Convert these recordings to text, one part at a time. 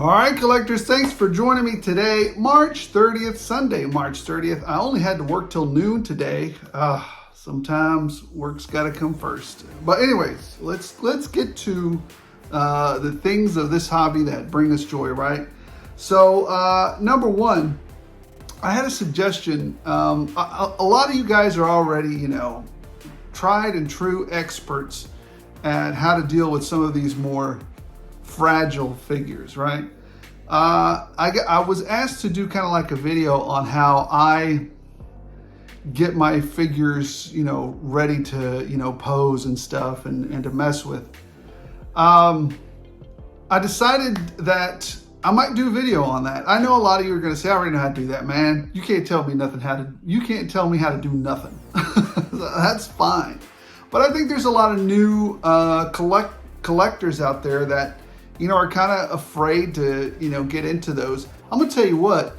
All right, collectors, thanks for joining me today, March 30th, Sunday, March 30th. I only had to work till noon today. Sometimes work's got to come first. But anyways, let's get to the things of this hobby that bring us joy, right? So number one, I had a suggestion. A lot of you guys are already, tried and true experts at how to deal with some of these more fragile figures, right? I was asked to do kind of like a video on how I get my figures, ready to, pose and stuff and to mess with. I decided that I might do a video on that. I know a lot of you are going to say, I already know how to do that, man. You can't tell me you can't tell me how to do nothing. That's fine. But I think there's a lot of new collectors out there that are kind of afraid to, get into those. I'm gonna tell you what,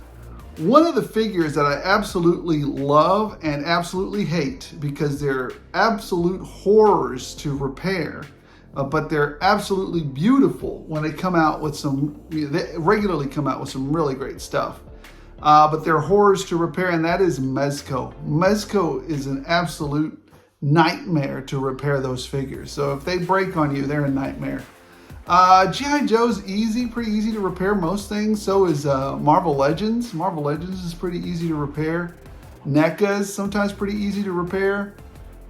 one of the figures that I absolutely love and absolutely hate because they're absolute horrors to repair, but they're absolutely beautiful when they come out with they regularly come out with some really great stuff. But they're horrors to repair, and that is Mezco. Mezco is an absolute nightmare to repair those figures. So if they break on you, they're a nightmare. G.I. Joe's pretty easy to repair most things. So is Marvel Legends. Marvel Legends is pretty easy to repair. NECA's sometimes pretty easy to repair.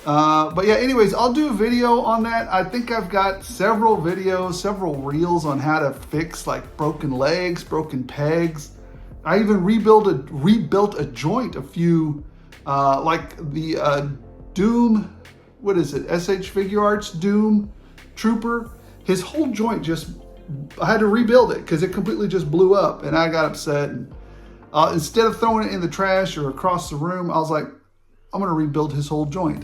But yeah, anyways, I'll do a video on that. I think I've got several videos, several reels on how to fix like broken legs, broken pegs. I even rebuilt a joint, a few, like the Doom, what is it? SH Figure Arts Doom Trooper. His whole joint I had to rebuild it because it completely just blew up, and I got upset. And instead of throwing it in the trash or across the room, I was like, I'm gonna rebuild his whole joint.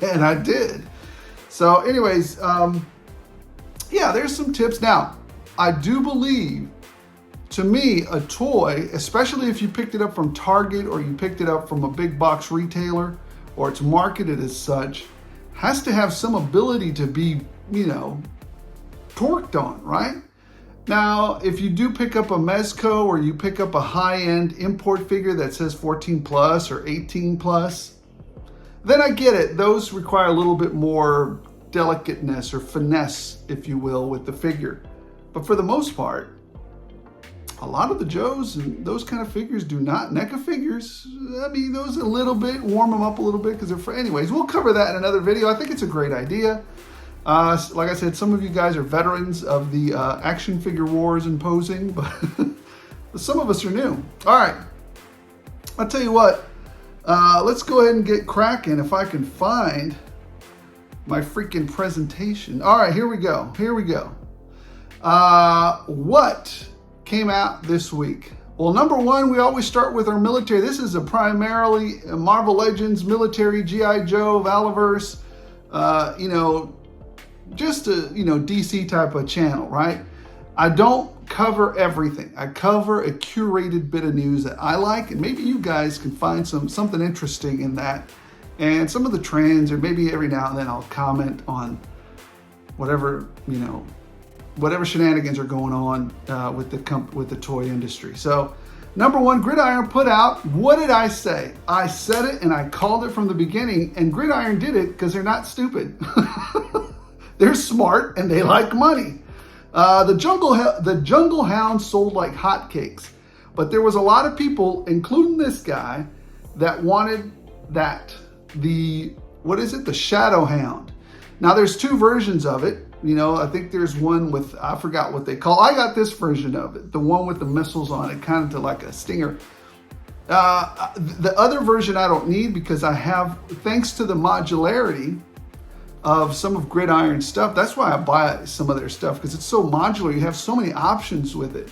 And I did. So anyways, yeah, there's some tips. Now, I do believe, to me, a toy, especially if you picked it up from Target or you picked it up from a big box retailer or it's marketed as such, has to have some ability to be, torqued on, right? Now, if you do pick up a Mezco or you pick up a high-end import figure that says 14 plus or 18 plus, then I get it. Those require a little bit more delicateness or finesse, if you will, with the figure. But for the most part, a lot of the Joes and those kind of figures do not. NECA figures, I mean, those a little bit, warm them up a little bit because they're for, anyways, we'll cover that in another video. I think it's a great idea. Like I said, some of you guys are veterans of the action figure wars and posing, but some of us are new. All right, I'll tell you what, let's go ahead and get cracking if I can find my freaking presentation. All right, here we go. What came out this week? Well, number one, we always start with our military. This is a primarily Marvel Legends, military, G.I. Joe, Valaverse, just a, DC type of channel, right? I don't cover everything. I cover a curated bit of news that I like, and maybe you guys can find something interesting in that, and some of the trends, or maybe every now and then I'll comment on whatever, whatever shenanigans are going on with the toy industry. So, number one, Gridiron put out, what did I say? I said it and I called it from the beginning, and Gridiron did it because they're not stupid. They're smart and they like money. The Jungle Hound sold like hotcakes, but there was a lot of people, including this guy, that wanted the Shadow Hound. Now there's two versions of it. I think there's one with, I forgot what they call. I got this version of it, the one with the missiles on it, kind of like a Stinger. The other version I don't need because I have, thanks to the modularity of some of Gridiron stuff. That's why I buy some of their stuff, because it's so modular. You have so many options with it.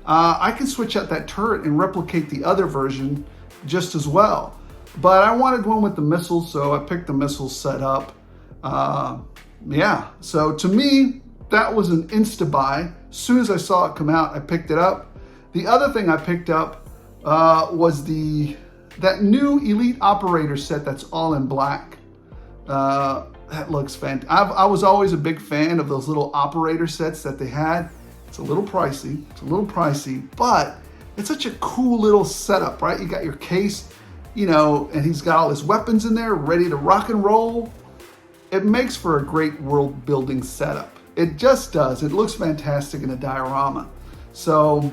I can switch out that turret and replicate the other version just as well. But I wanted one with the missiles, so I picked the missiles set up. Yeah, so to me, that was an insta-buy. As soon as I saw it come out, I picked it up. The other thing I picked up was that new Elite Operator set that's all in black. That looks fantastic. I was always a big fan of those little operator sets that they had. It's a little pricey. It's a little pricey, but it's such a cool little setup, right? You got your case, you know, and he's got all his weapons in there ready to rock and roll. It makes for a great world building setup. It just does. It looks fantastic in a diorama. So,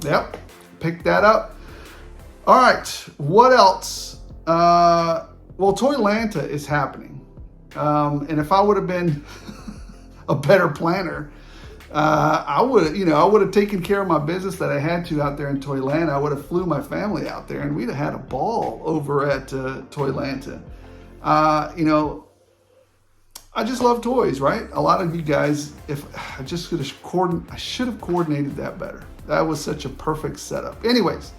yep, pick that up. All right, what else? Well, Toylanta is happening. And if I would have been a better planner, I would have taken care of my business that I had to out there in Toylanta. I would have flew my family out there and we'd have had a ball over at Toylanta. You know, I just love toys, right? A lot of you guys, if I just could have I should have coordinated that better. That was such a perfect setup. Anyways,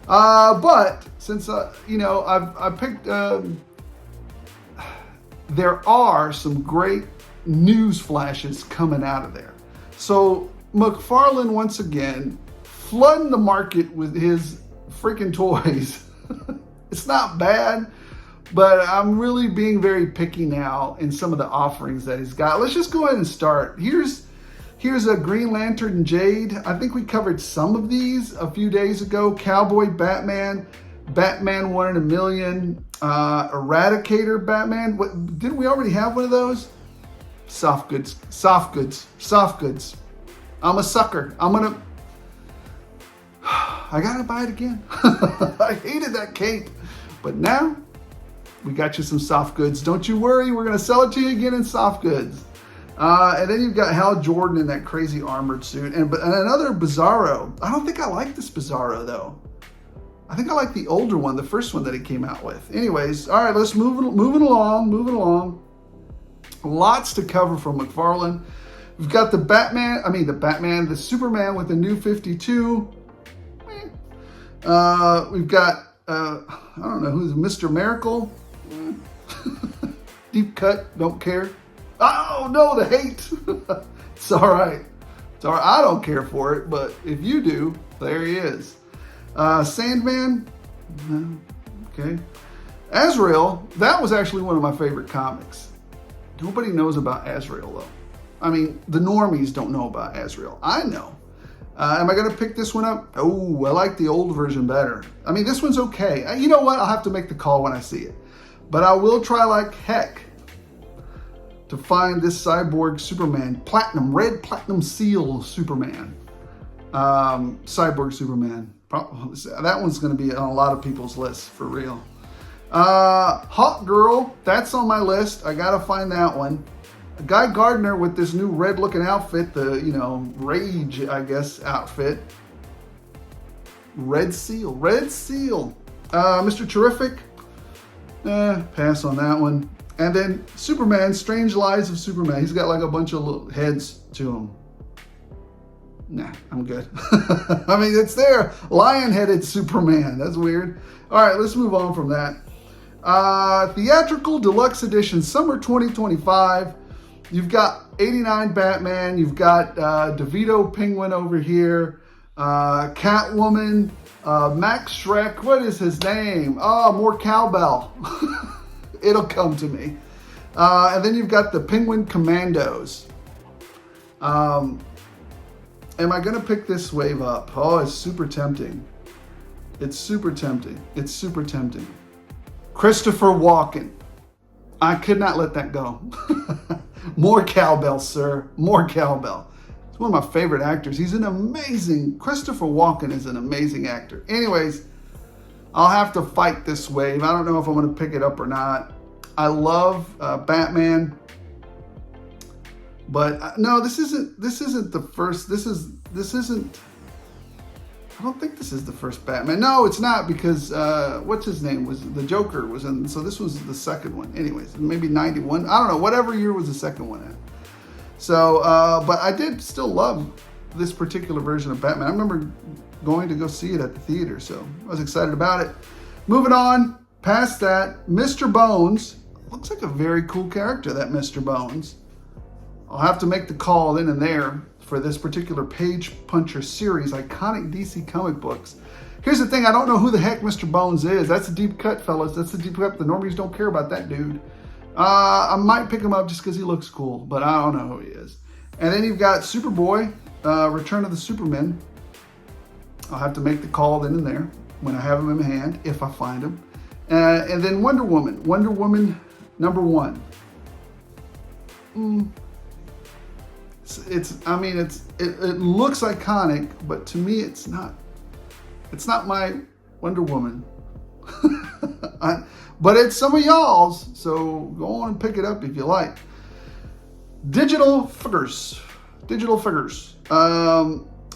but since you know, I picked. There are some great news flashes coming out of there. So McFarlane once again flooding the market with his freaking toys. It's not bad. But I'm really being very picky now in some of the offerings that he's got. Let's just go ahead and start. Here's a Green Lantern Jade. I think we covered some of these a few days ago. Cowboy Batman, Batman 1 in a Million, Eradicator Batman. Didn't we already have one of those? Soft goods. I'm a sucker. I gotta buy it again. I hated that cape, but now we got you some soft goods. Don't you worry, we're gonna sell it to you again in soft goods. And then you've got Hal Jordan in that crazy armored suit, and another Bizarro. I don't think I like this Bizarro though. I think I like the older one, the first one that he came out with. Anyways, all right, let's moving along. Lots to cover from McFarlane. We've got the Superman with the new 52. We've got I don't know who's Mr. Miracle. Deep cut, don't care. Oh no, the hate. It's all right. I don't care for it, but if you do, there he is. Sandman. Okay. Azrael. That was actually one of my favorite comics. Nobody knows about Azrael though. I mean, the normies don't know about Azrael. I know. Am I going to pick this one up? Oh, I like the old version better. I mean, this one's okay. You know what? I'll have to make the call when I see it. But I will try like heck to find this Cyborg Superman, red platinum seal Superman. Cyborg Superman. That one's going to be on a lot of people's lists, for real. Hawk Girl, that's on my list. I got to find that one. Guy Gardner with this new red looking outfit, the, you know, Rage, I guess, outfit. Red Seal. Mr. Terrific, pass on that one. And then Superman, Strange Lives of Superman. He's got like a bunch of little heads to him. Nah, I'm good. I mean, it's there. Lion-headed Superman. That's weird. All right, let's move on from that. Theatrical Deluxe Edition, Summer 2025. You've got 89 Batman. You've got DeVito Penguin over here. Catwoman. Max Shrek. What is his name? Oh, more cowbell. It'll come to me. And then you've got the Penguin Commandos. Am I going to pick this wave up? Oh, it's super tempting. It's super tempting. Christopher Walken. I could not let that go. More cowbell, sir. More cowbell. He's one of my favorite actors. Christopher Walken is an amazing actor. Anyways, I'll have to fight this wave. I don't know if I'm going to pick it up or not. I love Batman. But no, this isn't the first. I don't think this is the first Batman. No, it's not, because what's his name was the Joker was in. So this was the second one. Anyways, maybe 91. I don't know. Whatever year was the second one in. So, but I did still love this particular version of Batman. I remember going to go see it at the theater, so I was excited about it. Moving on past that, Mr. Bones. Looks like a very cool character, that Mr. Bones. I'll have to make the call then and there for this particular Page Puncher series, iconic DC comic books. Here's the thing, I don't know who the heck Mr. Bones is. That's a deep cut, fellas. That's a deep cut. The normies don't care about that dude. I might pick him up just because he looks cool, but I don't know who he is. And then you've got Superboy. Return of the Supermen. I'll have to make the call then and there when I have them in my hand, if I find them. And then Wonder Woman. Wonder Woman #1. It looks iconic, but to me it's not. It's not my Wonder Woman. But it's some of y'all's, so go on and pick it up if you like. Digital figures.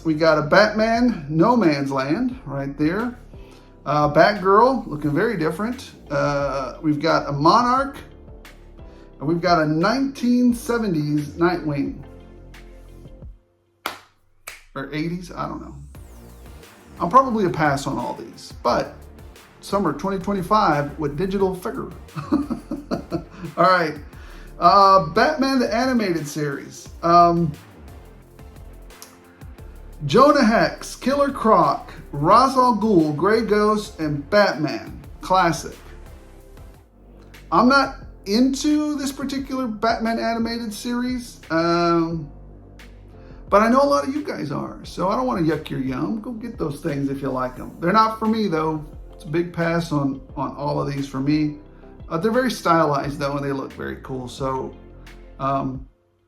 We got a Batman No Man's Land right there. Batgirl, looking very different. We've got a Monarch. And we've got a 1970s Nightwing. Or 80s, I don't know. I'm probably a pass on all these, but summer 2025 with digital figure. All right. Batman the Animated Series. Jonah Hex, Killer Croc, Ra's al Ghul, Grey Ghost, and Batman. Classic. I'm not into this particular Batman animated series, but I know a lot of you guys are, so I don't want to yuck your yum. Go get those things if you like them. They're not for me, though. It's a big pass on all of these for me. They're very stylized, though, and they look very cool, so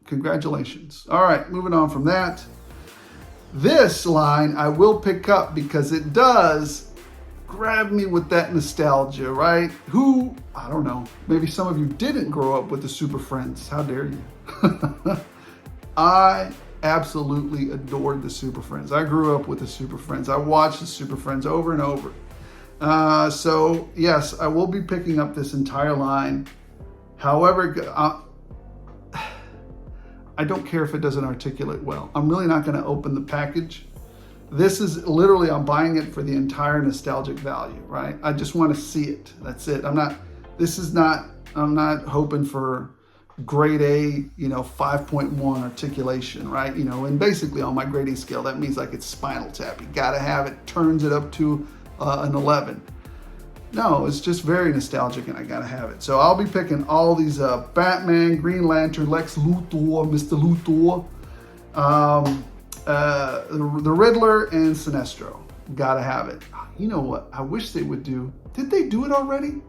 congratulations. All right, moving on from that. This line I will pick up because it does grab me with that nostalgia, right? Who, I don't know, maybe some of you didn't grow up with the Super Friends. How dare you? I absolutely adored the Super Friends. I grew up with the Super Friends. I watched the Super Friends over and over. So yes, I will be picking up this entire line. However, I don't care if it doesn't articulate well. I'm really not going to open the package. This is literally, I'm buying it for the entire nostalgic value, right? I just want to see it. That's it. I'm not hoping for grade A, 5.1 articulation, right? And basically on my grading scale, that means like it's Spinal Tap. You got to have it, turns it up to an 11. No, it's just very nostalgic and I got to have it. So I'll be picking all these Batman, Green Lantern, Lex Luthor, Mr. Luthor, the Riddler, and Sinestro. Gotta have it. You know what? I wish they would do. Did they do it already?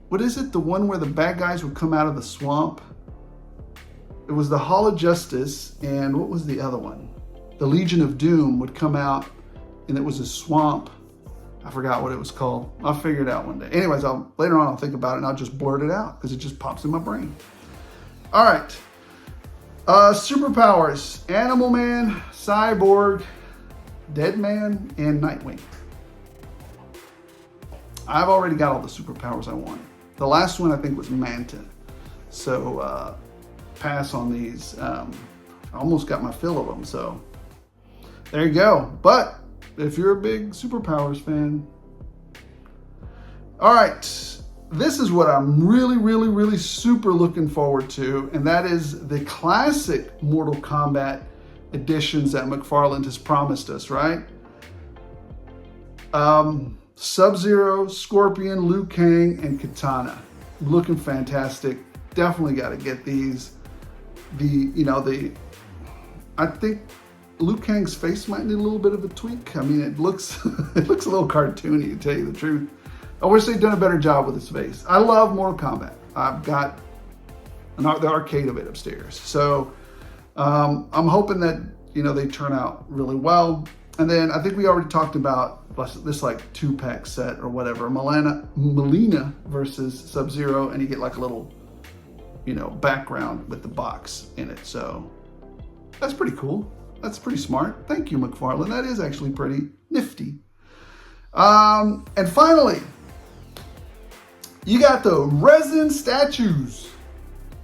What is it? The one where the bad guys would come out of the swamp? It was the Hall of Justice, and what was the other one? The Legion of Doom would come out, and it was a swamp. I forgot what it was called. I'll figure it out one day. Anyways, later on I'll think about it, and I'll just blurt it out because it just pops in my brain. All right. Superpowers, Animal Man, Cyborg, Deadman, and Nightwing. I've already got all the superpowers I wanted. The last one I think was Manta. So pass on these. I almost got my fill of them, so there you go. But if you're a big superpowers fan. All right. This is what I'm really super looking forward to, and that is the classic Mortal Kombat editions that McFarlane has promised us, right? Sub-Zero, Scorpion, Liu Kang, and Katana. Looking fantastic. Definitely got to get these. I think Liu Kang's face might need a little bit of a tweak. I mean, it looks a little cartoony, to tell you the truth. I wish they'd done a better job with his face. I love Mortal Kombat. I've got the arcade of it upstairs. So I'm hoping that, they turn out really well. And then I think we already talked about this like 2-pack set or whatever. Melina versus Sub-Zero, and you get like a little, background with the box in it. So that's pretty cool. That's pretty smart. Thank you, McFarlane. That is actually pretty nifty. And finally, you got the resin statues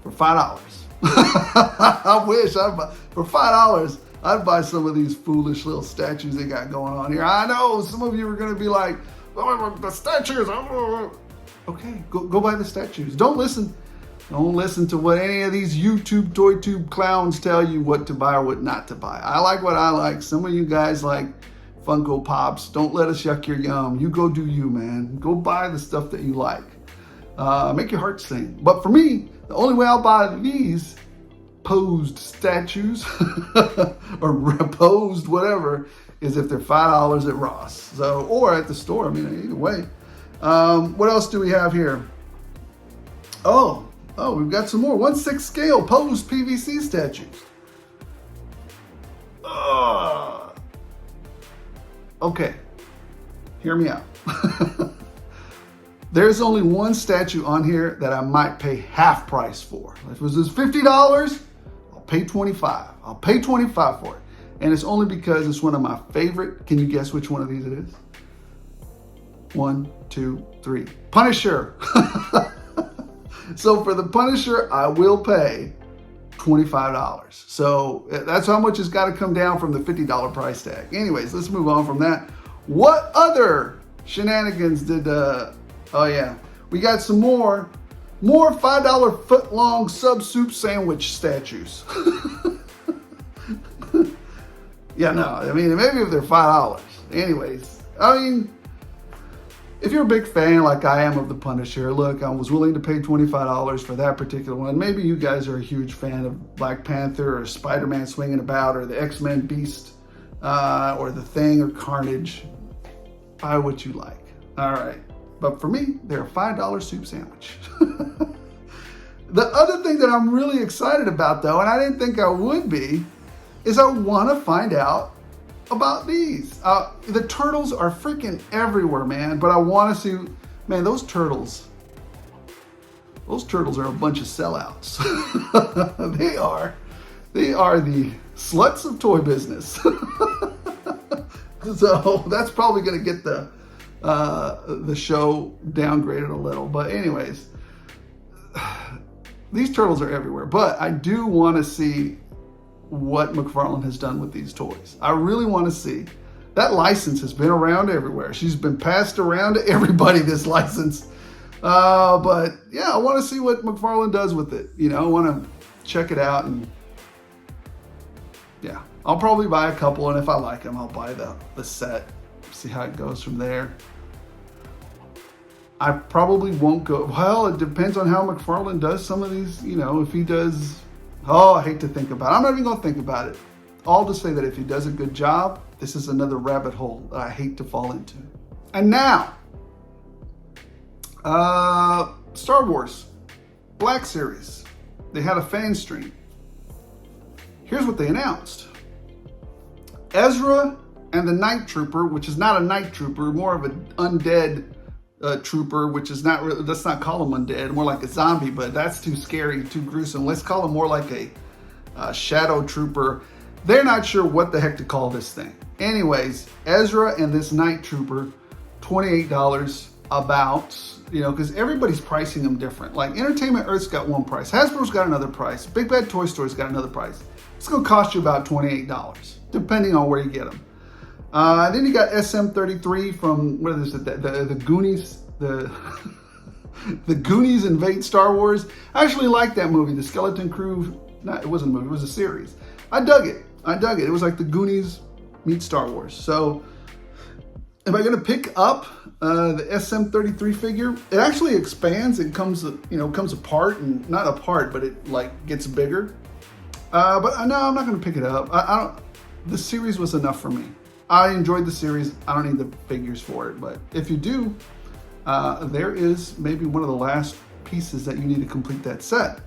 for $5. I wish for $5 I'd buy some of these foolish little statues they got going on here. I know some of you are going to be like, oh, the statues. Oh. Okay, go buy the statues. Don't listen to what any of these YouTube toy tube clowns tell you what to buy or what not to buy. I like what I like. Some of you guys like Funko Pops. Don't let us yuck your yum. You go do you, man. Go buy the stuff that you like. Make your heart sing. But for me, the only way I'll buy these posed statues or posed whatever is if they're $5 at Ross. So, or at the store. I mean, either way. What else do we have here? Oh, we've got some more 1/6 scale posed PVC statues. Okay, hear me out. There's only one statue on here that I might pay half price for. If it was $50, I'll pay $25. I'll pay $25 for it. And it's only because it's one of my favorite. Can you guess which one of these it is? 1, 2, 3. Punisher. So for the Punisher, I will pay $25. So that's how much it's got to come down from the $50 price tag. Anyways, let's move on from that. What other shenanigans did, oh yeah, we got some more $5 foot-long sub-soup sandwich statues. Yeah, no, I mean, maybe if they're $5. Anyways, I mean, if you're a big fan like I am of the Punisher, look, I was willing to pay $25 for that particular one. Maybe you guys are a huge fan of Black Panther or Spider-Man swinging about or the X-Men Beast or the Thing or Carnage. Buy what you like. All right. But for me, they're a $5 soup sandwich. The other thing that I'm really excited about, though, and I didn't think I would be, is I want to find out about these. The turtles are freaking everywhere, man. But I want to see, man, those turtles are a bunch of sellouts. They are the sluts of toy business. So that's probably going to get the show downgraded a little. But anyways, these turtles are everywhere. But I do want to see what McFarlane has done with these toys. I really want to see. That license has been around everywhere. She's been passed around to everybody, this license. But yeah, I want to see what McFarlane does with it. You know, I want to check it out, and yeah, I'll probably buy a couple, and if I like them, I'll buy the set, see how it goes from there. I probably won't go, well, it depends on how McFarlane does some of these, you know, if he does, oh, I hate to think about it. I'm not even going to think about it. I'll just say that if he does a good job, this is another rabbit hole that I hate to fall into. And now, Star Wars Black Series. They had a fan stream. Here's what they announced. Ezra and the Night Trooper, which is not a Night Trooper, more of an undead trooper, which is not really, let's not call him undead, more like a zombie, but that's too scary, too gruesome. Let's call him more like a shadow trooper. They're not sure what the heck to call this thing. Anyways, Ezra and this Night Trooper, $28 about, you know, because everybody's pricing them different. Like Entertainment Earth's got one price, Hasbro's got another price, Big Bad Toy Store's got another price. It's going to cost you about $28, depending on where you get them. Then you got SM-33 from, what is it, the Goonies, the Goonies Invade Star Wars. I actually liked that movie, The Skeleton Crew. It wasn't a movie, it was a series. I dug it. It was like the Goonies meet Star Wars. So, am I going to pick up the SM-33 figure? It actually expands and comes apart, and not apart, but it like gets bigger. But no, I'm not going to pick it up. I don't. The series was enough for me. I enjoyed the series. I don't need the figures for it. But if you do, there is maybe one of the last pieces that you need to complete that set.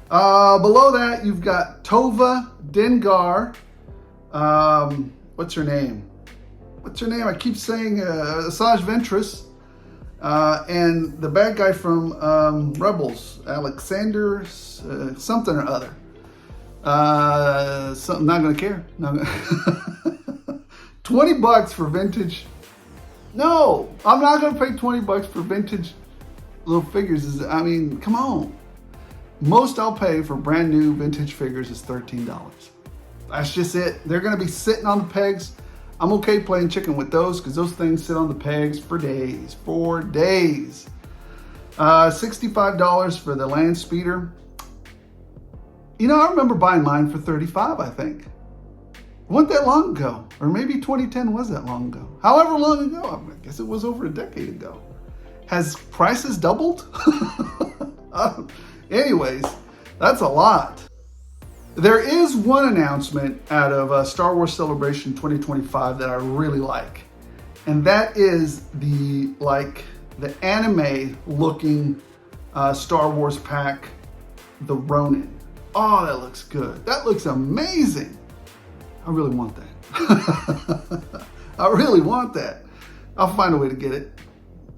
Below that, you've got Tova Dengar. What's her name? I keep saying Asajj Ventress. And the bad guy from Rebels, Alexander something or other. Something, not gonna care. $20 for vintage. No, I'm not gonna pay $20 for vintage little figures. I mean, come on. Most I'll pay for brand new vintage figures is $13. That's just it. They're gonna be sitting on the pegs. I'm okay playing chicken with those because those things sit on the pegs for days. $65 for the land speeder. You know, I remember buying mine for $35, I think. It wasn't that long ago. Or maybe 2010 was that long ago. However long ago, I guess it was over a decade ago. Has prices doubled? Anyways, That's a lot. There is one announcement out of Star Wars Celebration 2025 that I really like. And that is the anime looking Star Wars pack, the Ronin. Oh, that looks good. That looks amazing. I really want that. I really want that. I'll find a way to get it.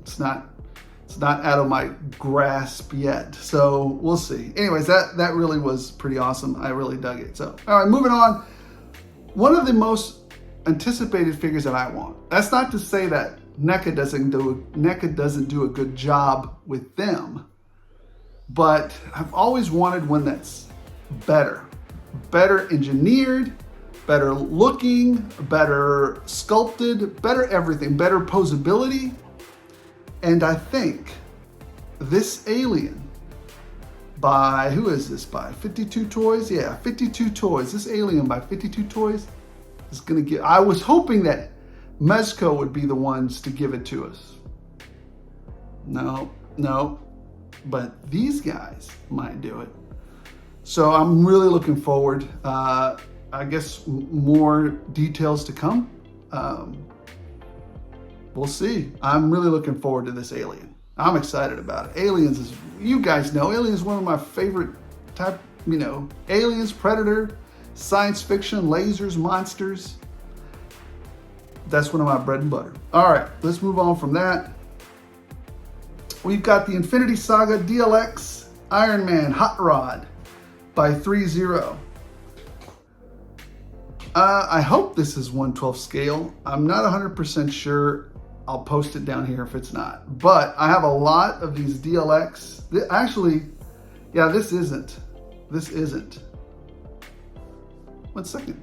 It's not out of my grasp yet, so we'll see. Anyways, that really was pretty awesome. I really dug it. So, all right, moving on. One of the most anticipated figures that I want. That's not to say that NECA doesn't do a good job with them, but I've always wanted one that's better engineered, better looking, better sculpted, better everything, better posability. And I think this alien by, who is this by? 52 Toys? Yeah, 52 Toys. This alien by 52 Toys is gonna get, I was hoping that Mezco would be the ones to give it to us. No, but these guys might do it. So I'm really looking forward. I guess more details to come. We'll see. I'm really looking forward to this Alien. I'm excited about it. Aliens is, you guys know, Alien is one of my favorite type, Aliens, Predator, science fiction, lasers, monsters. That's one of my bread and butter. All right, let's move on from that. We've got the Infinity Saga DLX Iron Man Hot Rod by 3-0. I hope this is 1/12 scale. I'm not 100% sure. I'll post it down here if it's not. But I have a lot of these DLX. Actually, yeah, this isn't. This isn't. 1 second.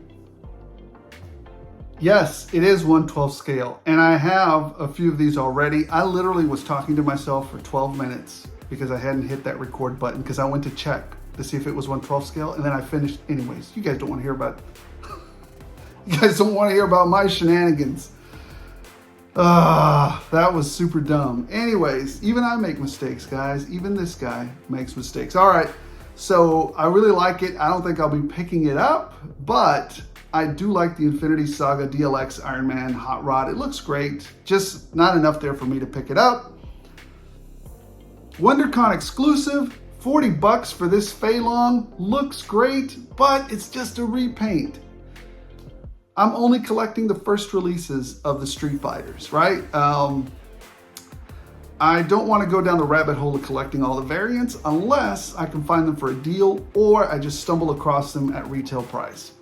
Yes, it is 1/12 scale. And I have a few of these already. I literally was talking to myself for 12 minutes because I hadn't hit that record button because I went to check to see if it was 1/12 scale. And then I finished anyways. You guys don't want to hear about you guys don't want to hear about my shenanigans. That was super dumb. Anyways, even I make mistakes, guys. Even this guy makes mistakes. All right, so I really like it. I don't think I'll be picking it up, but I do like the Infinity Saga DLX Iron Man Hot Rod. It looks great, just not enough there for me to pick it up. WonderCon exclusive, 40 bucks for this Fei Long. Looks great, but it's just a repaint. I'm only collecting the first releases of the Street Fighters, right? I don't want to go down the rabbit hole of collecting all the variants unless I can find them for a deal or I just stumble across them at retail price.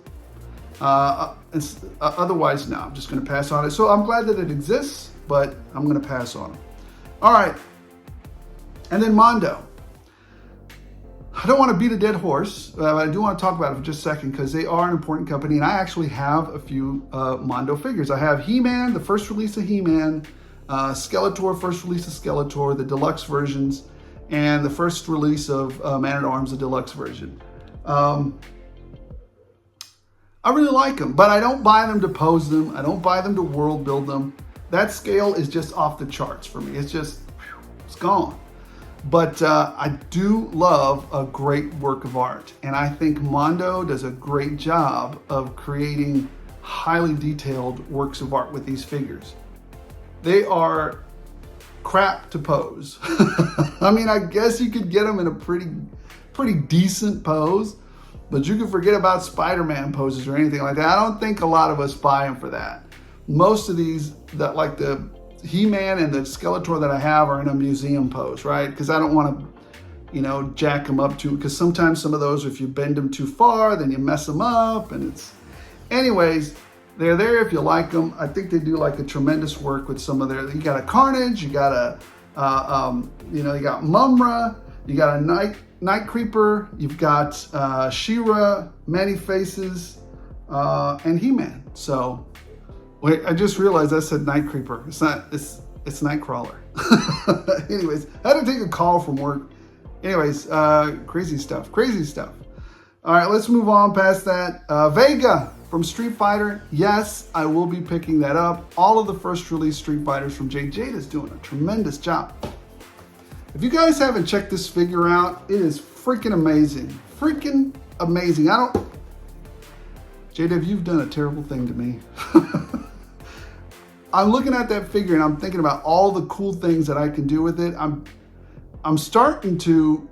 Otherwise, no, I'm just going to pass on it. So I'm glad that it exists, but I'm going to pass on it. All right. And then Mondo. I don't want to beat a dead horse, but I do want to talk about it for just a second because they are an important company, and I actually have a few Mondo figures. I have He-Man, the first release of He-Man, Skeletor, first release of Skeletor, the deluxe versions, and the first release of Man-at-Arms, the deluxe version. I really like them, but I don't buy them to pose them. I don't buy them to world build them. That scale is just off the charts for me. It's just, it's gone. But I do love a great work of art. And I think Mondo does a great job of creating highly detailed works of art with these figures. They are crap to pose. I mean, I guess you could get them in a pretty decent pose, but you can forget about Spider-Man poses or anything like that. I don't think a lot of us buy them for that. Most of these, that like the He-Man and the Skeletor that I have are in a museum pose, right? Because I don't want to, jack them up too, because sometimes some of those, if you bend them too far, then you mess them up, and it's, anyways, they're there if you like them. I think they do like a tremendous work with some of their, you got a Carnage, you got a, you got Mumra, you got a Night Creeper, you've got She-Ra, Many Faces, and He-Man. So, wait, I just realized I said Night Creeper. It's not, it's Nightcrawler. Anyways, I had to take a call from work. Anyways, crazy stuff. All right, let's move on past that. Vega from Street Fighter. Yes, I will be picking that up. All of the first release Street Fighters from Jade. Jade is doing a tremendous job. If you guys haven't checked this figure out, it is freaking amazing. Freaking amazing. JW, you've done a terrible thing to me. I'm looking at that figure and I'm thinking about all the cool things that I can do with it. I'm starting to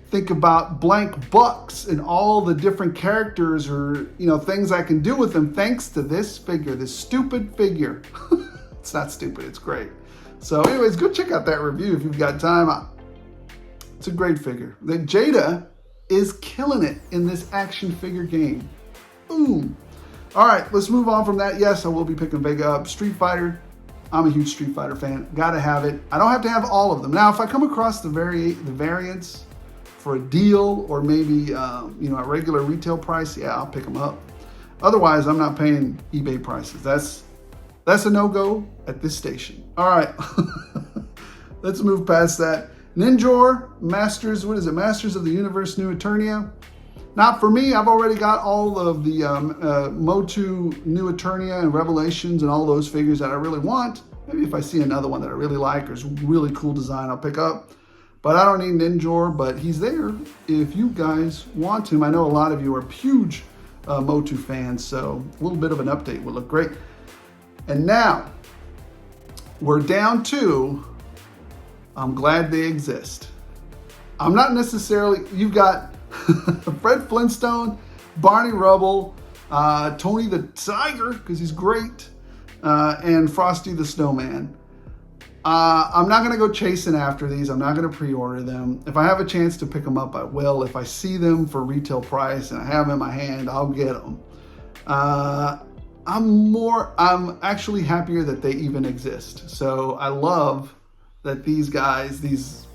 think about blank bucks and all the different characters or, you know, things I can do with them thanks to this figure, this stupid figure. It's not stupid, it's great. So anyways, go check out that review if you've got time. It's a great figure. The Jada is killing it in this action figure game. Boom. All right, let's move on from that. Yes, I will be picking Vega up. Street Fighter. I'm a huge Street Fighter fan. Gotta have it. I don't have to have all of them. Now, if I come across the variants for a deal or maybe, you know, a regular retail price, yeah, I'll pick them up. Otherwise, I'm not paying eBay prices. That's a no-go at this station. All right, let's move past that. Ninjor, Masters, what is it? Masters of the Universe New Eternia. Not for me. I've already got all of the Motu New Eternia and Revelations and all those figures that I really want. Maybe if I see another one that I really like or is really cool design, I'll pick up. But I don't need Ninjor, but he's there if you guys want him. I know a lot of you are huge Motu fans, so a little bit of an update would look great. And now, we're down to, I'm glad they exist. I'm not necessarily, you've got Fred Flintstone, Barney Rubble, Tony the Tiger, because he's great, and Frosty the Snowman. I'm not going to go chasing after these. I'm not going to pre-order them. If I have a chance to pick them up, I will. If I see them for retail price and I have them in my hand, I'll get them. I'm actually happier that they even exist. So I love that these guys, these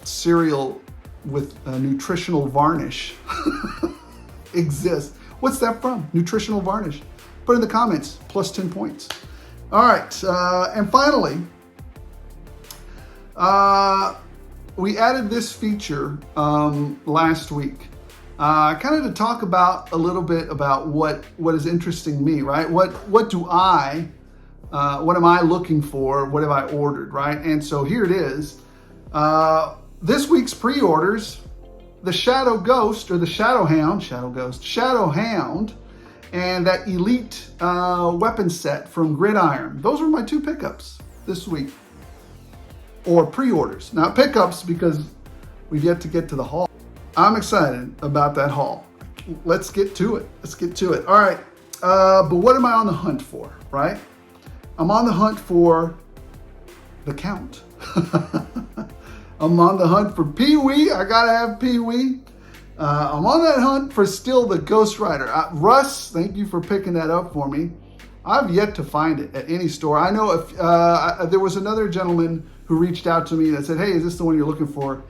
cereal with nutritional varnish exist. What's that from? Nutritional varnish. Put in the comments, plus 10 points. All right, and finally, we added this feature last week, kind of to talk about a little bit about what is interesting me, right? What am I looking for? What have I ordered, right? And so here it is. This week's pre-orders, the Shadow Ghost or the Shadow Hound, Shadow Hound, and that Elite weapon set from Gridiron. Those were my two pickups this week. Or pre-orders, not pickups because we've yet to get to the haul. I'm excited about that haul. Let's get to it. All right, but what am I on the hunt for, right? I'm on the hunt for the Count. I'm on the hunt for Pee-wee. I gotta have Pee-wee. I'm on that hunt for still the Ghost Rider. Russ, thank you for picking that up for me. I've yet to find it at any store. I know if there was another gentleman who reached out to me that said, hey, is this the one you're looking for?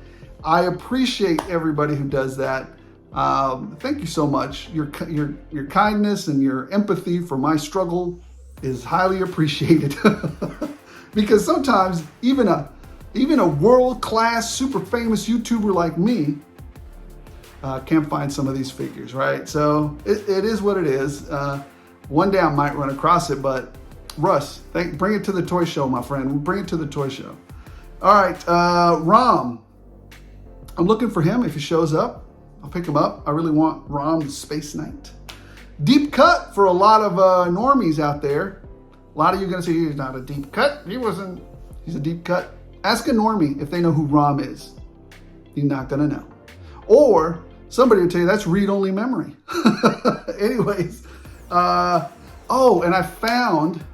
I appreciate everybody who does that. Thank you so much. Your kindness and your empathy for my struggle is highly appreciated. Because sometimes even a world-class, super famous YouTuber like me can't find some of these figures, right? So it is what it is. One day I might run across it, but Russ, bring it to the toy show, my friend. Bring it to the toy show. All right, Rom. I'm looking for him. If he shows up, I'll pick him up. I really want Rom the Space Knight. Deep cut for a lot of normies out there. A lot of you are going to say he's not a deep cut. He's a deep cut. Ask a normie if they know who Rom is. You're not going to know. Or somebody will tell you that's read-only memory. Anyways. Oh, and I found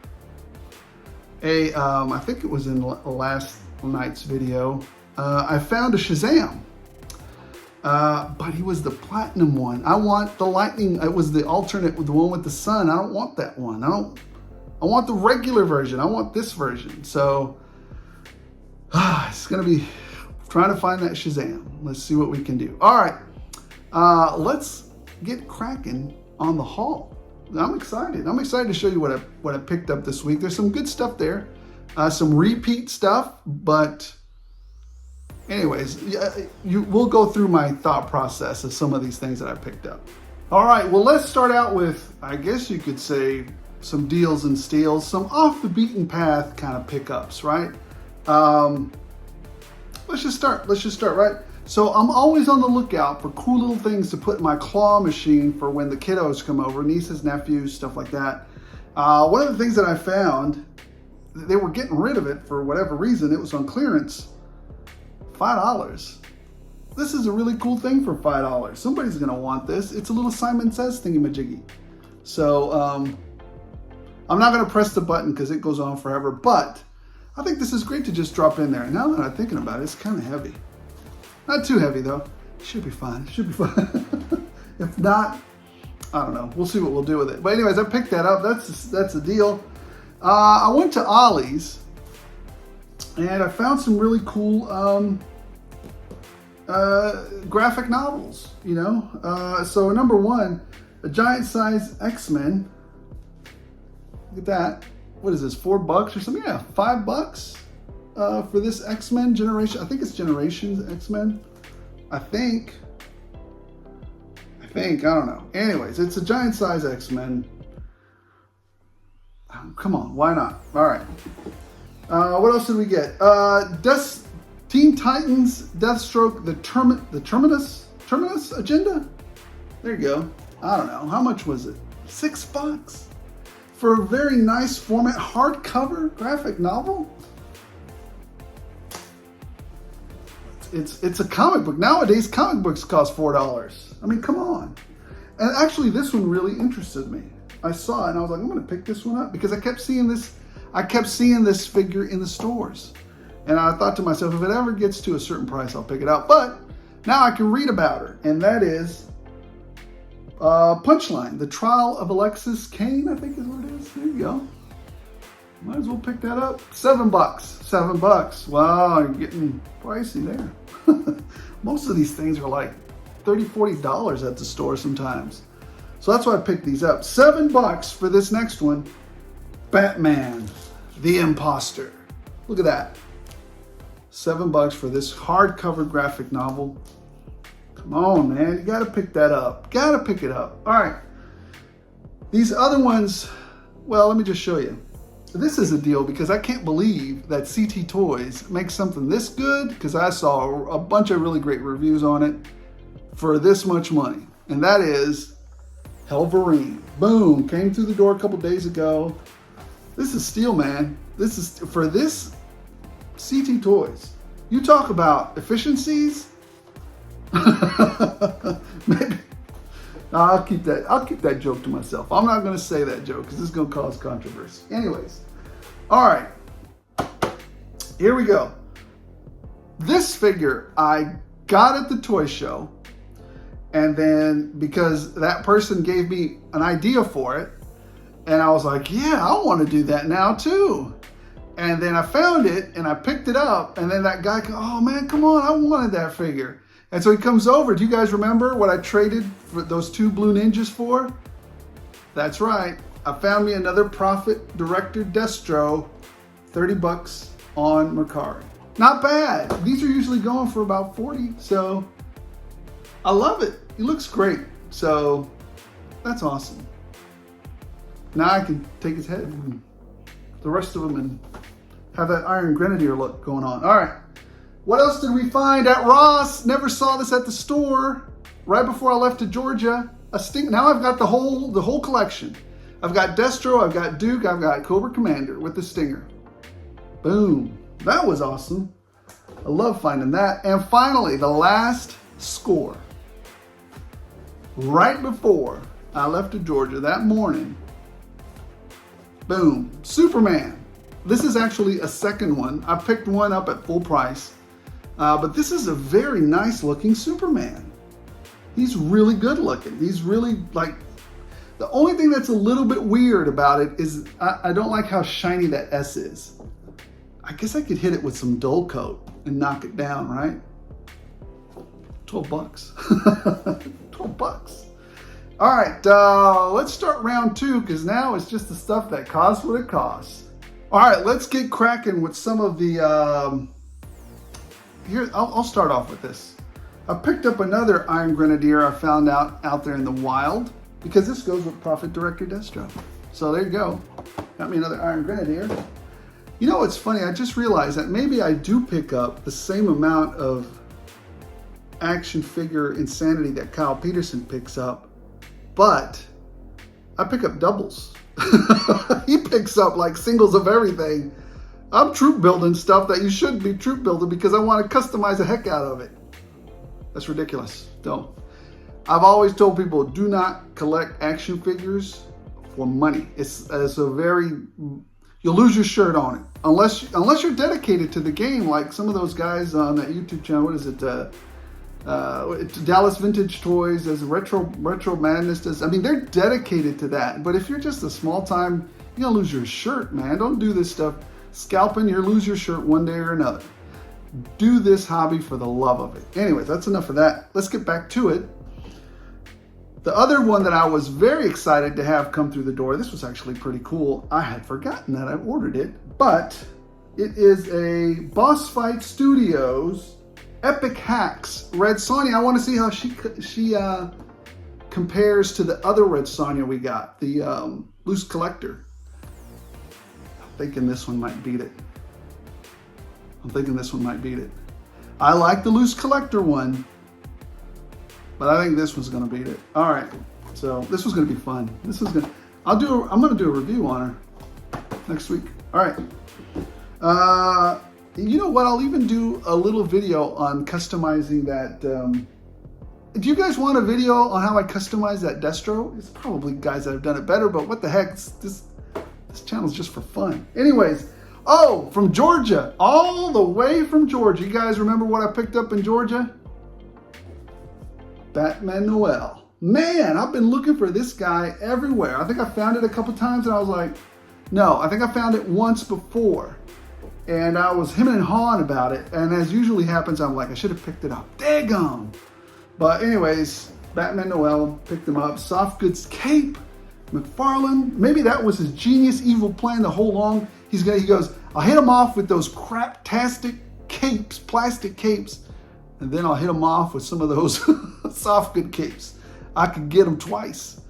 I think it was in last night's video. I found a Shazam. But he was the platinum one. I want the lightning. It was the alternate, the one with the sun. I don't want that one. I want the regular version. I want this version. So it's gonna be trying to find that Shazam. Let's see what we can do. All right, let's get cracking on the haul. I'm excited. I'm excited to show you what I picked up this week. There's some good stuff there, some repeat stuff, but anyways, we'll go through my thought process of some of these things that I picked up. All right, well, let's start out with, I guess you could say, some deals and steals, some off the beaten path kind of pickups, right? Let's just start, right? So I'm always on the lookout for cool little things to put in my claw machine for when the kiddos come over, nieces, nephews, stuff like that. One of the things that I found, they were getting rid of it for whatever reason. It was on clearance, $5. This is a really cool thing for $5. Somebody's gonna want this. It's a little Simon Says thingy-majiggy. So I'm not gonna press the button because it goes on forever, but I think this is great to just drop in there. And now that I'm thinking about it, it's kind of heavy. Not too heavy though. Should be fine, should be fine. If not, I don't know. We'll see what we'll do with it. But anyways, I picked that up. That's the deal. I went to Ollie's and I found some really cool graphic novels, you know. So number one, a giant size X-Men. Look at that. What is this, $4 or something? Yeah, $5 for this X-Men generation. I think it's Generations X-Men. I think, I don't know. Anyways, it's a giant size X-Men. Come on, why not? All right. What else did we get? Teen Titans, Deathstroke, the Terminus Agenda? There you go. I don't know. How much was it? $6 for a very nice format, hardcover graphic novel. It's a comic book. Nowadays, comic books cost $4. I mean, come on. And actually, this one really interested me. I saw it and I was like, I'm going to pick this one up because I kept seeing this figure in the stores. And I thought to myself, if it ever gets to a certain price, I'll pick it up. But now I can read about her, and that is Punchline, The Trial of Alexis Kane, I think is what it is. There you go. Might as well pick that up. $7. $7. Wow, you're getting pricey there. Most of these things are like $30, $40 at the store sometimes. So that's why I picked these up. $7 for this next one. Batman, the Imposter. Look at that. $7 for this hardcover graphic novel. Come on, man. You gotta pick that up. Gotta pick it up. All right. These other ones, well, let me just show you. This is a deal because I can't believe that CT Toys makes something this good, because I saw a bunch of really great reviews on it for this much money. And that is Helverine. Boom, came through the door a couple days ago. This is steel, man. This is for this CT Toys. You talk about efficiencies. Maybe I'll keep that joke to myself. I'm not going to say that joke because this is going to cause controversy. Anyways, all right, here we go. This figure I got at the toy show, and then because that person gave me an idea for it, and I was like, yeah, I want to do that now too. And then I found it and I picked it up, and then that guy goes, oh man, come on, I wanted that figure. And so he comes over. Do you guys remember what I traded for those two Blue Ninjas for? That's right. I found me another Prophet Director Destro, $30 on Mercari. Not bad. These are usually going for about 40, so I love it. He looks great. So that's awesome. Now I can take his head and the rest of them and have that Iron Grenadier look going on. All right. What else did we find at Ross? Never saw this at the store. Right before I left to Georgia, a Sting. Now I've got the whole collection. I've got Destro, I've got Duke, I've got Cobra Commander with the Stinger. Boom. That was awesome. I love finding that. And finally, the last score. Right before I left to Georgia that morning. Boom. Superman. This is actually a second one. I picked one up at full price. But this is a very nice looking Superman. He's really good looking. He's really like, the only thing that's a little bit weird about it is I don't like how shiny that S is. I guess I could hit it with some dull coat and knock it down, right? $12. $12. All right, let's start round two because now it's just the stuff that costs what it costs. All right, let's get cracking with some of the, here, I'll start off with this. I picked up another Iron Grenadier I found out there in the wild because this goes with Prophet Director Destro. So there you go. Got me another Iron Grenadier. You know what's funny? I just realized that maybe I do pick up the same amount of action figure insanity that Kyle Peterson picks up, but I pick up doubles. He picks up like singles of everything. I'm troop building stuff that you shouldn't be troop building because I want to customize the heck out of it. That's ridiculous. Don't. I've always told people, do not collect action figures for money. It's a very, you'll lose your shirt on it. Unless you're dedicated to the game, like some of those guys on that YouTube channel. What is it? Dallas Vintage Toys, as Retro Madness does. I mean, they're dedicated to that. But if you're just a small time, you're gonna lose your shirt, man. Don't do this stuff. Scalping, you'll lose your shirt one day or another. Do this hobby for the love of it. Anyways, that's enough of that. Let's get back to it. The other one that I was very excited to have come through the door, this was actually pretty cool. I had forgotten that I ordered it, but it is a Boss Fight Studios Epic Hacks Red Sonja. I want to see how she compares to the other Red Sonja we got, the Loose Collector. I'm thinking this one might beat it. I like the Loose Collector one, but I think this one's gonna beat it. All right, so this was gonna be fun. I'm gonna do a review on her next week. All right. You know what? I'll even do a little video on customizing that. Do you guys want a video on how I customize that Destro? It's probably guys that have done it better, but what the heck? This channel's just for fun. Anyways, oh, from Georgia, all the way from Georgia. You guys remember what I picked up in Georgia? Batman Noel. Man, I've been looking for this guy everywhere. I think I found it a couple times and I was like, no, I think I found it once before. And I was hemming and hawing about it. And as usually happens, I'm like, I should have picked it up. Daggone. But anyways, Batman Noel, picked him up. Soft goods cape. McFarlane, maybe that was his genius evil plan the whole long. He goes, I'll hit him off with those craptastic capes, plastic capes, and then I'll hit him off with some of those soft good capes. I could get him twice.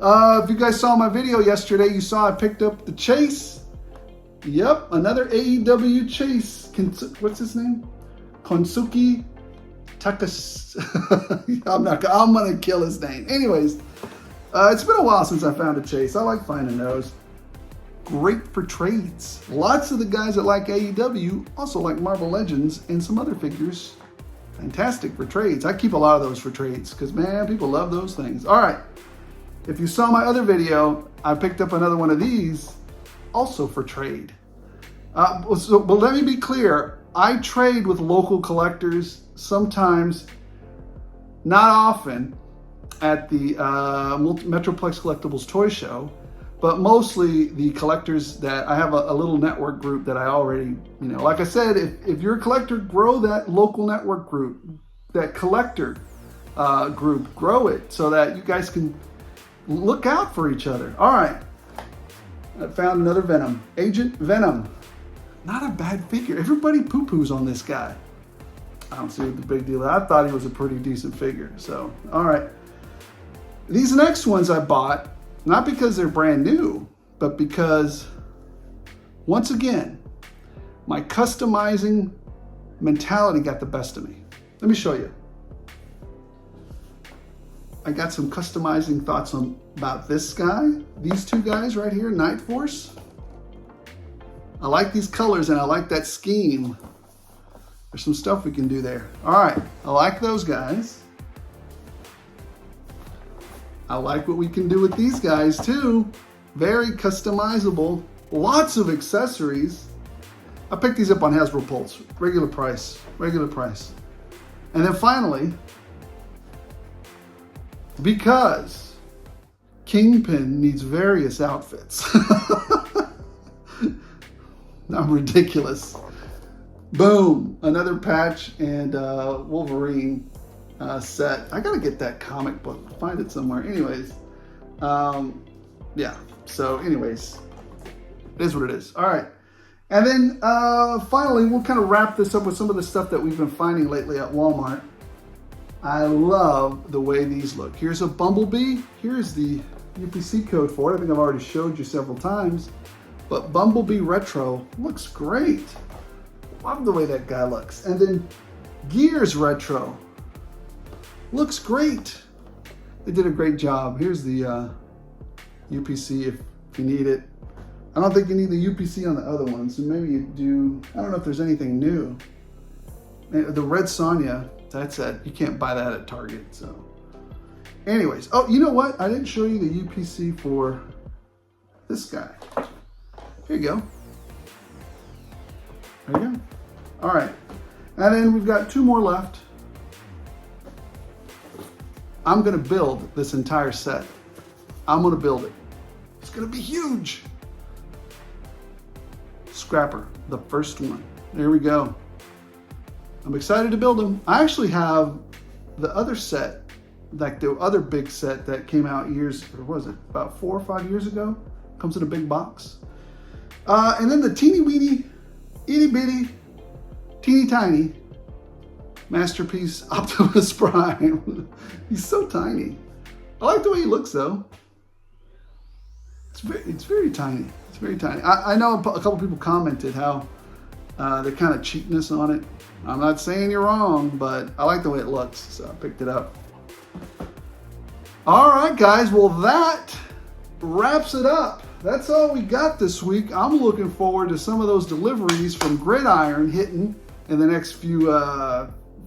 If you guys saw my video yesterday, you saw I picked up the Chase. Yep, another AEW Chase. What's his name? Konsuke Takas. I'm gonna kill his name. Anyways, it's been a while since I found a Chase. I like finding those. Great for trades. Lots of the guys that like AEW also like Marvel Legends and some other figures. Fantastic for trades. I keep a lot of those for trades because, man, people love those things. All right. If you saw my other video, I picked up another one of these also for trade. But let me be clear. I trade with local collectors sometimes, not often, at the Metroplex Collectibles Toy Show, but mostly the collectors that I have a little network group that I already, like I said, if you're a collector, grow that local network group, that collector group, grow it so that you guys can look out for each other. All right, I found another Venom, Agent Venom. Not a bad figure. Everybody poo-poos on this guy. I don't see what the big deal is. I thought he was a pretty decent figure. So, all right. These next ones I bought, not because they're brand new, but because, once again, my customizing mentality got the best of me. Let me show you. I got some customizing thoughts about this guy, these two guys right here, Night Force. I like these colors and I like that scheme. There's some stuff we can do there. All right, I like those guys. I like what we can do with these guys too. Very customizable, lots of accessories. I picked these up on Hasbro Pulse, regular price. And then finally, because Kingpin needs various outfits. I'm ridiculous. Boom, another patch and Wolverine set. I gotta get that comic book, find it somewhere. Anyways, yeah, so anyways, it is what it is. All right, and then finally, we'll kind of wrap this up with some of the stuff that we've been finding lately at Walmart. I love the way these look. Here's a Bumblebee. Here's the UPC code for it. I think I've already showed you several times. But Bumblebee Retro looks great. Love the way that guy looks. And then Gears Retro. Looks great. They did a great job. Here's the UPC if you need it. I don't think you need the UPC on the other ones, so maybe you do. I don't know if there's anything new. The Red Sonja, that's you can't buy that at Target, so. Anyways, oh, you know what? I didn't show you the UPC for this guy. Here you go. There you go. All right, and then we've got 2 more left. I'm gonna build this entire set. I'm gonna build it. It's gonna be huge. Scrapper, the first one. There we go. I'm excited to build them. I actually have the other set, like the other big set that came out about 4 or 5 years ago. Comes in a big box. And then the teeny weeny, itty bitty, teeny tiny Masterpiece Optimus Prime. He's so tiny. I like the way he looks though. It's very tiny. It's very tiny. I know a couple people commented how they're kind of cheapness on it. I'm not saying you're wrong, but I like the way it looks, so I picked it up. All right, guys. Well, that wraps it up. That's all we got this week. I'm looking forward to some of those deliveries from Gridiron hitting in the next few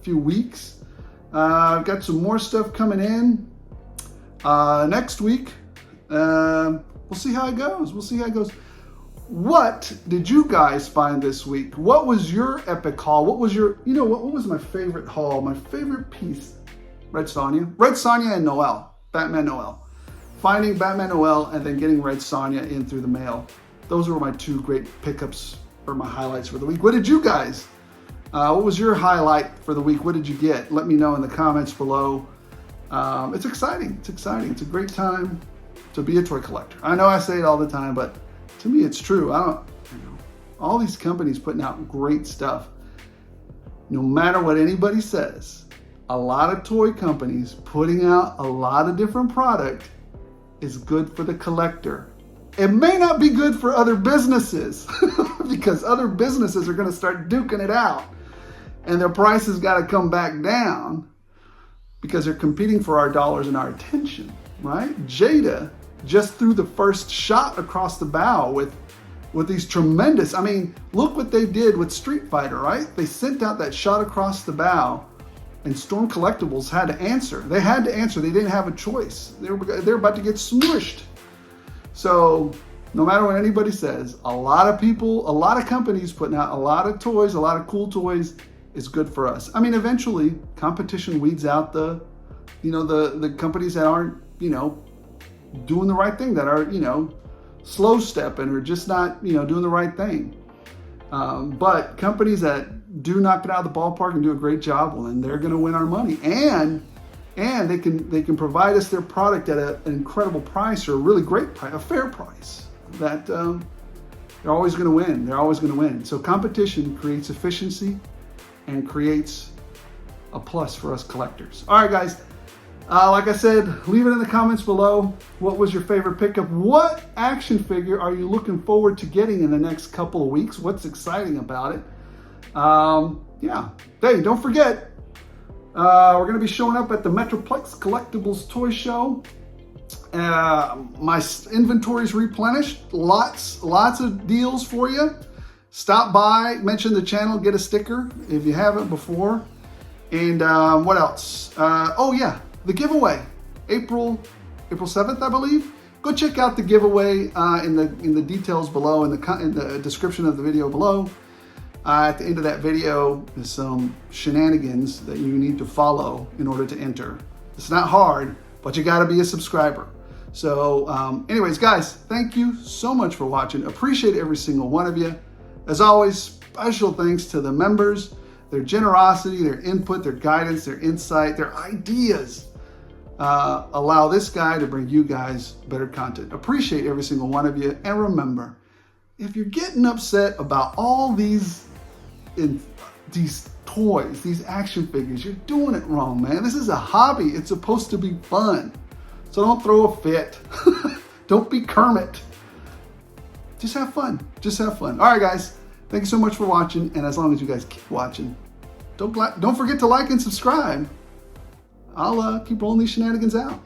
weeks. I've got some more stuff coming in next week. We'll see how it goes. What did you guys find this week? What was your epic haul? What was what was my favorite haul? My favorite piece? Red Sonja and Noel. Batman Noel. Finding Batman Noel and then getting Red Sonja in through the mail. Those were my 2 great pickups or my highlights for the week. What did you guys? What was your highlight for the week? What did you get? Let me know in the comments below. It's exciting. It's exciting. It's a great time to be a toy collector. I know I say it all the time, but to me it's true. All these companies putting out great stuff. No matter what anybody says, a lot of toy companies putting out a lot of different product is good for the collector. It may not be good for other businesses because other businesses are going to start duking it out and their prices got to come back down because they're competing for our dollars and our attention, right? Jada just threw the first shot across the bow with these tremendous, look what they did with Street Fighter, right? They sent out that shot across the bow and Storm Collectibles had to answer. They had to answer. They didn't have a choice. They were about to get smushed. So no matter what anybody says, a lot of companies putting out a lot of toys, a lot of cool toys is good for us. Eventually competition weeds out the companies that aren't, doing the right thing, that are, slow stepping or just not, doing the right thing. But companies that do knock it out of the ballpark and do a great job, well, then they're going to win our money. And they can provide us their product at an incredible price or a really great price, a fair price that they're always going to win. They're always going to win. So competition creates efficiency and creates a plus for us collectors. All right, guys. Like I said, leave it in the comments below. What was your favorite pickup? What action figure are you looking forward to getting in the next couple of weeks? What's exciting about it? Yeah. Hey, don't forget, we're going to be showing up at the Metroplex Collectibles Toy Show. My inventory's replenished. Lots of deals for you. Stop by, mention the channel, get a sticker if you haven't before. And what else? Oh yeah, the giveaway, April 7th, I believe. Go check out the giveaway in the details below, in the description of the video below. At the end of that video is some shenanigans that you need to follow in order to enter. It's not hard, but you got to be a subscriber. So anyways, guys, thank you so much for watching. Appreciate every single one of you. As always, special thanks to the members, their generosity, their input, their guidance, their insight, their ideas allow this guy to bring you guys better content. Appreciate every single one of you. And remember, if you're getting upset about all these toys, these action figures, you're doing it wrong, man. This is a hobby. It's supposed to be fun. So don't throw a fit. Don't be Kermit. Just have fun. Just have fun. All right, guys. Thank you so much for watching. And as long as you guys keep watching, don't forget to like and subscribe. I'll keep rolling these shenanigans out.